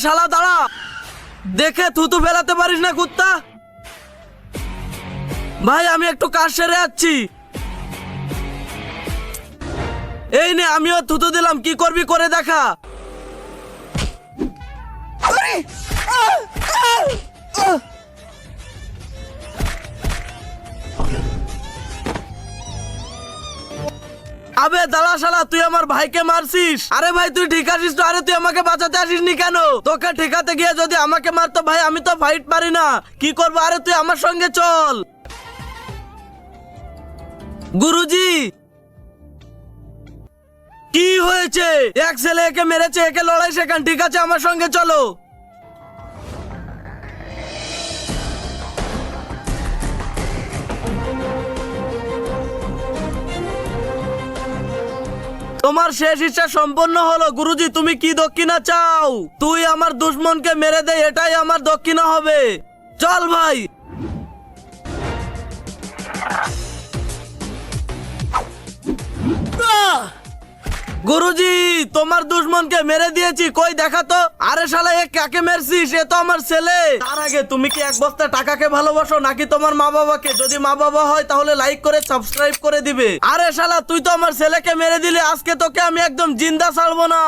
শালা দাঁড়া, দেখে থুতু ফেলাতে পারিস না কুত্তা। ভাই আমি একটু কাজ সেরে যাচ্ছি। এই নে আমিও থুতু দিলাম, কি করবি করে দেখা। আবে দাঁড়া শালা, তুই আমার ভাইকে মারছিস। আরে ভাই তুই ঠিক আছিস তো? আরে তুই আমাকে বাঁচাতে আসিসনি কেন? তোকে ঠিকাতে গিয়ে যদি আমাকে মারতো ভাই, আমি তো ফাইট পারি না, কি করবো? আরে তুই আমার সঙ্গে চল। গুরুজি কি হয়েছে? এক ছেলে একে মেরেছে, একে লড়াই শেখান, ঠিক আছে আমার সঙ্গে চলো। তোমার শেষ ইচ্ছা সম্পন্ন হলো গুরুজি। তুমি কি দক্ষিণা চাও? তুই আমার দুশ্মনকে মেরে দে, এটাই আমার দক্ষিণা হবে। চল ভাই। গুরুজি তোমার দুশ্মনকে মেরে দিয়েছি, কই দেখা তো। আরে শালা এ কাকে মেরছিস? এ তো আমার ছেলে। তার আগে তুমি কি এক বস্তা টাকাকে ভালোবাসো নাকি তোমার মা বাবাকে? যদি মা বাবা হয় তাহলে লাইক করে সাবস্ক্রাইব করে দিবে। আরে শালা তুই তো আমার ছেলেকে মেরে দিলি, আজকে তোকে আমি একদম জিন্দা ছাড়বো না।